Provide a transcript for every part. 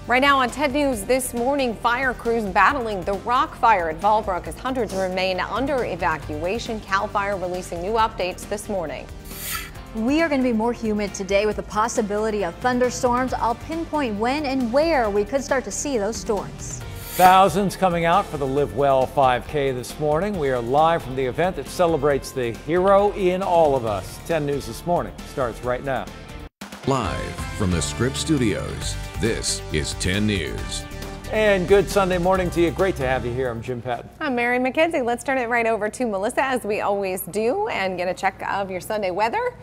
Right now on 10 News this morning, fire crews battling the rock fire at BALBOA as hundreds remain under evacuation. CAL FIRE releasing new updates this morning. We are going to be more humid today with the possibility of thunderstorms. I'll pinpoint when and where we could start to see those storms. Thousands coming out for the Live Well 5K this morning. We are live from the event that celebrates the hero in all of us. 10 News this morning starts right now. Live from the Scripps Studios, this is 10 News. And good Sunday morning to you. Great to have you here. I'm Jim Patton. I'm Mary McKenzie. Let's turn it right over to Melissa, as we always do, and get a check of your Sunday weather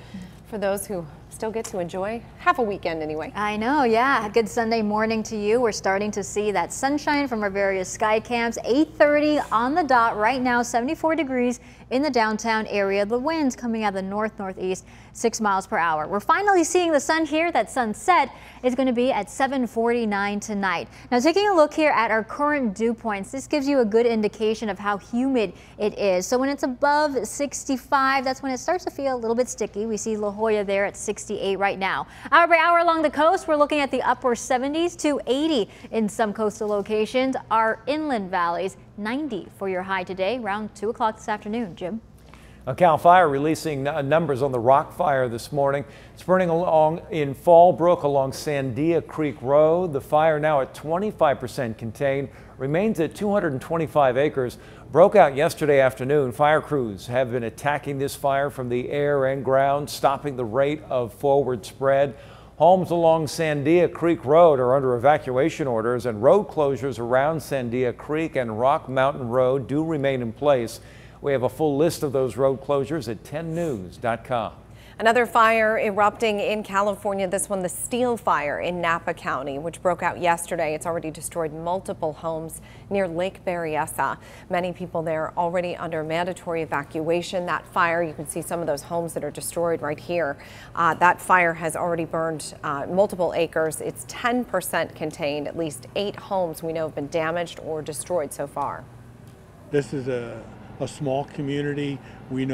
for those who still get to enjoy half a weekend anyway. I know, yeah. Good Sunday morning to you. We're starting to see that sunshine from our various sky cams. 8:30 on the dot right now, 74 degrees in the downtown area. The winds coming out of the northeast, 6 miles per hour. We're finally seeing the sun here. That sunset is going to be at 7:49 tonight. Now, taking a look here at our current dew points, this gives you a good indication of how humid it is. So when it's above 65, that's when it starts to feel a little bit sticky. We see La Jolla there at 68 right now. Hour by hour along the coast, we're looking at the upper 70s to 80 in some coastal locations. Our inland valleys, 90 for your high today, around 2 o'clock this afternoon. Jim? CAL FIRE releasing numbers on the rock fire this morning. It's burning along in Fallbrook along Sandia Creek Road. The fire now at 25% contained, remains at 225 acres. Broke out yesterday afternoon. Fire crews have been attacking this fire from the air and ground, stopping the rate of forward spread. Homes along Sandia Creek Road are under evacuation orders, and road closures around Sandia Creek and Rock Mountain Road do remain in place. We have a full list of those road closures at 10news.com. Another fire erupting in California, this one the Steel Fire in Napa County, which broke out yesterday. It's already destroyed multiple homes near Lake Berryessa. Many people there already under mandatory evacuation. That fire, you can see some of those homes that are destroyed right here. That fire has already burned multiple acres. It's 10% contained. At least 8 homes we know have been damaged or destroyed so far. This is a small community. We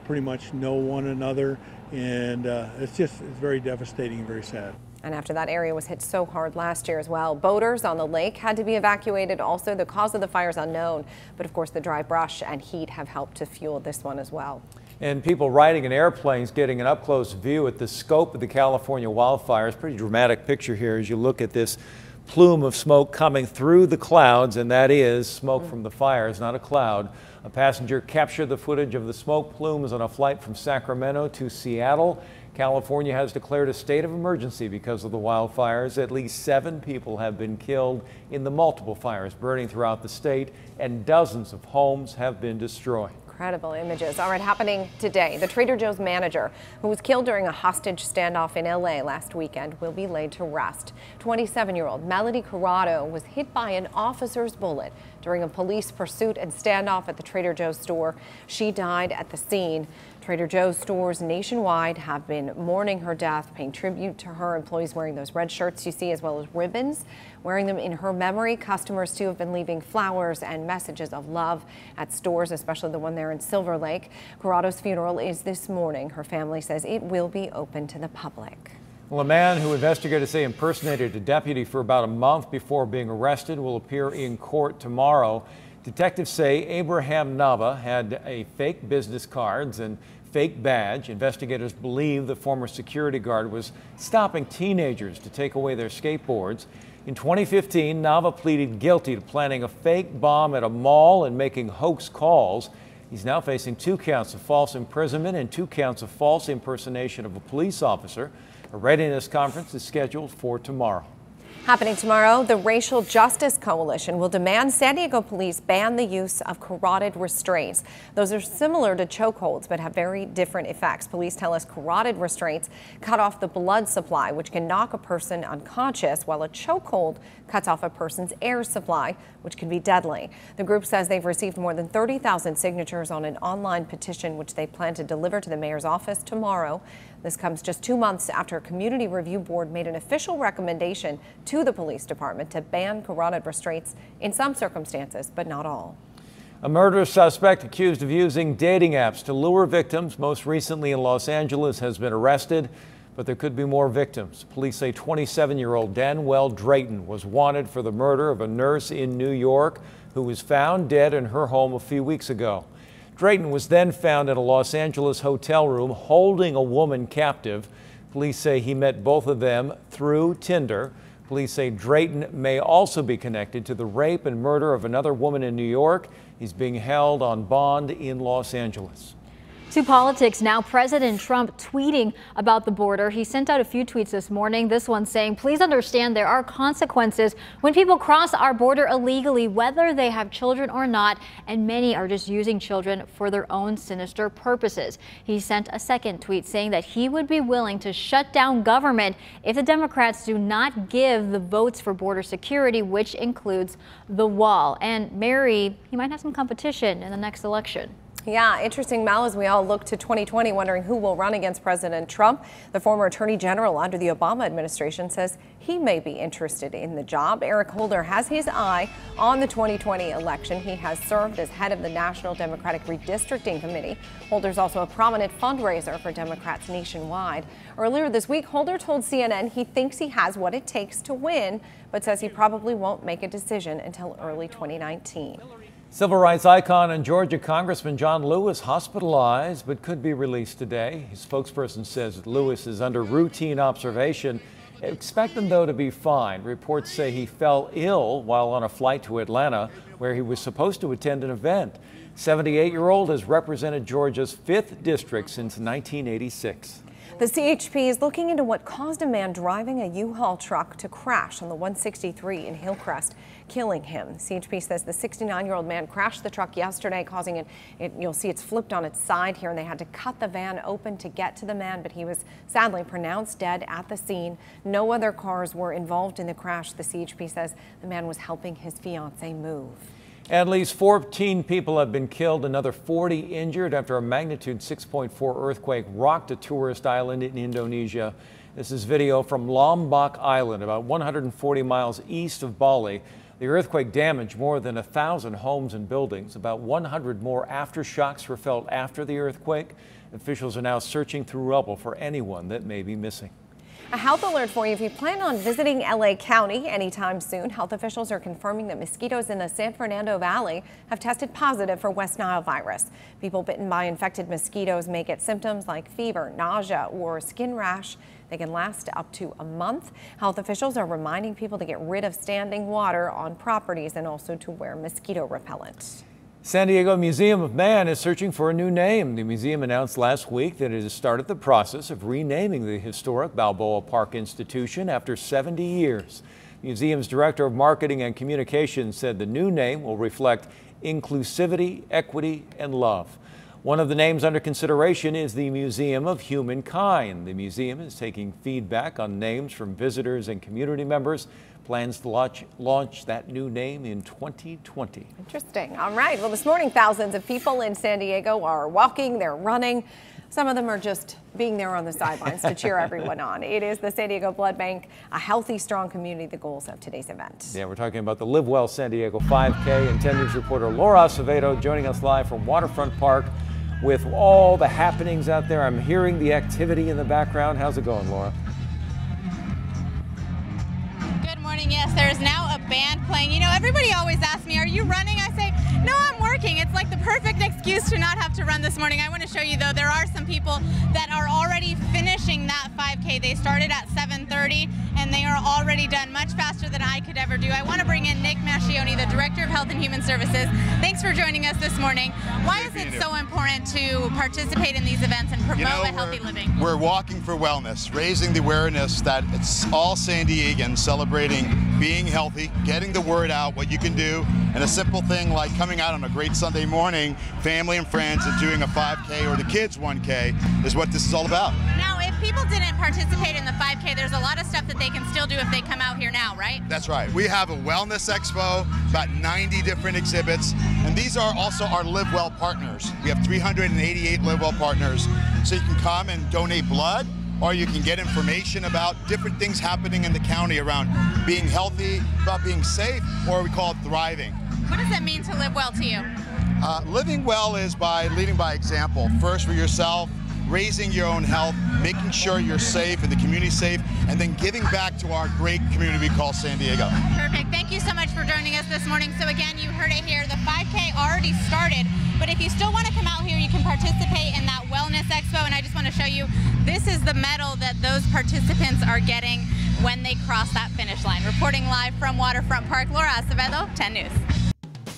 pretty much know one another, and it's very devastating and very sad. And after that area was hit so hard last year as well, boaters on the lake had to be evacuated. Also, the cause of the fire is unknown, but of course the dry brush and heat have helped to fuel this one as well. And people riding in airplanes getting an up-close view at the scope of the California wildfires. Pretty dramatic picture here as you look at this plume of smoke coming through the clouds, and that is smoke from the fires, not a cloud. A passenger captured the footage of the smoke plumes on a flight from Sacramento to Seattle. California has declared a state of emergency because of the wildfires. At least 7 people have been killed in the multiple fires burning throughout the state, and dozens of homes have been destroyed. Incredible images. All right, happening today. The Trader Joe's manager who was killed during a hostage standoff in LA last weekend will be laid to rest. 27-year-old Melody Corrado was hit by an officer's bullet during a police pursuit and standoff at the Trader Joe's store. She died at the scene. Trader Joe's stores nationwide have been mourning her death, paying tribute to her. Employees wearing those red shirts you see, as well as ribbons, wearing them in her memory. Customers too have been leaving flowers and messages of love at stores, especially the one there in Silver Lake. Corrado's funeral is this morning. Her family says it will be open to the public. Well, a man who investigators say impersonated a deputy for about a month before being arrested will appear in court tomorrow. Detectives say Abraham Nava had a fake business cards and fake badge. Investigators believe the former security guard was stopping teenagers to take away their skateboards. In 2015, Nava pleaded guilty to planning a fake bomb at a mall and making hoax calls. He's now facing 2 counts of false imprisonment and 2 counts of false impersonation of a police officer. A readiness conference is scheduled for tomorrow. Happening tomorrow, the Racial Justice Coalition will demand San Diego police ban the use of carotid restraints. Those are similar to chokeholds but have very different effects. Police tell us carotid restraints cut off the blood supply, which can knock a person unconscious, while a chokehold cuts off a person's air supply, which can be deadly. The group says they've received more than 30,000 signatures on an online petition, which they plan to deliver to the mayor's office tomorrow. This comes just 2 months after a community review board made an official recommendation to the police department to ban carotid restraints in some circumstances, but not all. A murder suspect accused of using dating apps to lure victims, most recently in Los Angeles, has been arrested. but there could be more victims. Police say 27-year-old Danwell Drayton was wanted for the murder of a nurse in New York who was found dead in her home a few weeks ago. Drayton was then found in a Los Angeles hotel room holding a woman captive. Police say he met both of them through Tinder. Police say Drayton may also be connected to the rape and murder of another woman in New York. He's being held on bond in Los Angeles. To politics now, President Trump tweeting about the border. He sent out a few tweets this morning. This one saying, please understand there are consequences when people cross our border illegally, whether they have children or not, and many are just using children for their own sinister purposes. He sent a second tweet saying that he would be willing to shut down government if the Democrats do not give the votes for border security, which includes the wall. And Mary, he might have some competition in the next election. Yeah, interesting, Mel, as we all look to 2020, wondering who will run against President Trump. The former Attorney General under the Obama administration says he may be interested in the job. Eric Holder has his eye on the 2020 election. He has served as head of the National Democratic Redistricting Committee. Holder's also a prominent fundraiser for Democrats nationwide. Earlier this week, Holder told CNN he thinks he has what it takes to win, but says he probably won't make a decision until early 2019. Civil rights icon and Georgia Congressman John Lewis hospitalized but could be released today. His spokesperson says that Lewis is under routine observation. Expect him, though, to be fine. Reports say he fell ill while on a flight to Atlanta, where he was supposed to attend an event. 78-year-old has represented Georgia's 5th district since 1986. The CHP is looking into what caused a man driving a U-Haul truck to crash on the 163 in Hillcrest, killing him. CHP says the 69-year-old man crashed the truck yesterday, causing it, you'll see it's flipped on its side here, and they had to cut the van open to get to the man, but he was sadly pronounced dead at the scene. No other cars were involved in the crash. The CHP says the man was helping his fiancée move. At least 14 people have been killed, another 40 injured after a magnitude 6.4 earthquake rocked a tourist island in Indonesia. This is video from Lombok Island, about 140 miles east of Bali. The earthquake damaged more than 1,000 homes and buildings. About 100 more aftershocks were felt after the earthquake. Officials are now searching through rubble for anyone that may be missing. A health alert for you if you plan on visiting LA County anytime soon. Health officials are confirming that mosquitoes in the San Fernando Valley have tested positive for West Nile virus. People bitten by infected mosquitoes may get symptoms like fever, nausea, or skin rash. They can last up to a month. Health officials are reminding people to get rid of standing water on properties and also to wear mosquito repellent. San Diego Museum of Man is searching for a new name. The museum announced last week that it has started the process of renaming the historic Balboa Park institution after 70 years. Museum's Director of Marketing and Communications said the new name will reflect inclusivity, equity, and love. One of the names under consideration is the Museum of Humankind. The museum is taking feedback on names from visitors and community members. Plans to launch that new name in 2020. Interesting. All right. Well, this morning, thousands of people in San Diego are walking, they're running. Some of them are just being there on the sidelines to cheer everyone on. It is the San Diego Blood Bank, a healthy, strong community, the goals of today's event. Yeah, we're talking about the Live Well San Diego 5K. And 10 News reporter Laura Acevedo joining us live from Waterfront Park with all the happenings out there. I'm hearing the activity in the background. How's it going, Laura? Yes, there is now a band playing. You know, everybody always asks me, are you running? I say, no, I'm working. It's like the perfect excuse to not have to run this morning. I want to show you, though, there are some people that are already finishing that 5K. They started at 7:30, and they are already done much faster than I could ever do. I want to bring in Nick Mascioni, the Director of Health and Human Services. Thanks for joining us this morning. Why is it so important to participate in these events and promote a healthy living? We're walking for wellness, raising the awareness that it's all San Diegans celebrating being healthy, getting the word out, what you can do, and a simple thing like coming out on a great Sunday morning, family and friends, and doing a 5K or the kids 1K is what this is all about. Now, if people didn't participate in the 5K, there's a lot of stuff that they can still do if they come out here now, right? That's right. We have a wellness expo, about 90 different exhibits, and these are also our Live Well partners. We have 388 Live Well partners, so you can come and donate blood, or you can get information about different things happening in the county around being healthy, about being safe, or we call it thriving. What does it mean to live well to you? Living well is by leading by example. First for yourself, raising your own health, making sure you're safe and the community safe, and then giving back to our great community we call San Diego. Perfect. Thank you so much for joining us this morning. So again, you heard it here. The 5K already started, but if you still want to come out here, you can participate in that Wellness Expo. And I just want to show you, this is the medal that those participants are getting when they cross that finish line. Reporting live from Waterfront Park, Laura Acevedo, 10 News.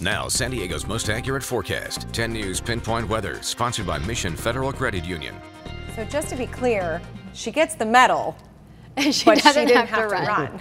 Now, San Diego's most accurate forecast. 10 News Pinpoint Weather, sponsored by Mission Federal Credit Union. So just to be clear, she gets the medal, She but she doesn't didn't have to run.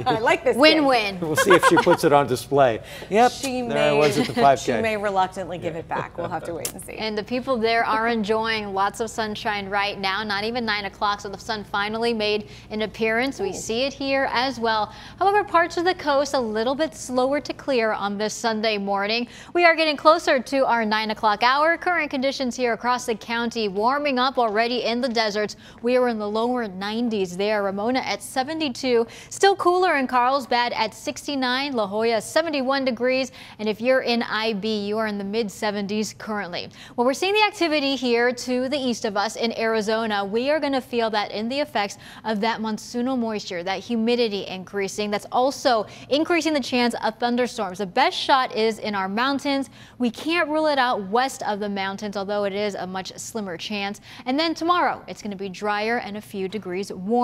I like this. Win-win. We'll see if she puts it on display. Yep, She there may, it was at the 5K. she may reluctantly give it back. We'll have to wait and see. And the people there are enjoying lots of sunshine right now, not even 9 o'clock, so the sun finally made an appearance. We see it here as well. However, parts of the coast a little bit slower to clear on this Sunday morning. We are getting closer to our 9 o'clock hour. Current conditions here across the county warming up already in the deserts. We are in the lower 90s there. Ramona at 72. Still cooler in Carlsbad at 69. La Jolla 71 degrees. And if you're in IB, you are in the mid 70s currently. Well, we're seeing the activity here to the east of us in Arizona. We are going to feel that in the effects of that monsoonal moisture, that humidity increasing. That's also increasing the chance of thunderstorms. The best shot is in our mountains. We can't rule it out west of the mountains, although it is a much slimmer chance. And then tomorrow, it's going to be drier and a few degrees warmer.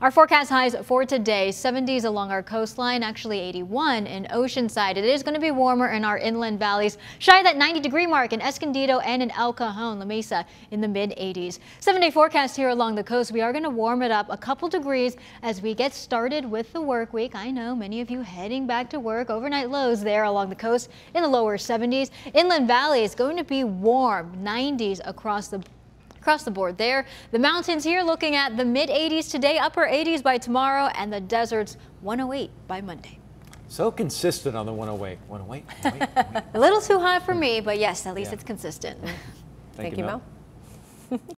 Our forecast highs for today, 70s along our coastline, actually 81 in Oceanside. It is going to be warmer in our inland valleys, shy of that 90-degree mark in Escondido and in El Cajon, La Mesa in the mid-80s. 7-day forecast here along the coast. We are going to warm it up a couple degrees as we get started with the work week. I know many of you heading back to work. Overnight lows there along the coast in the lower 70s. Inland Valley is going to be warm, 90s across the board there. The mountains here looking at the mid-80s today, upper 80s by tomorrow, and the deserts 108 by Monday. So consistent on the 108. 108. A little too hot for me, but yes, at least it's consistent. Thank you, Mel. Mel.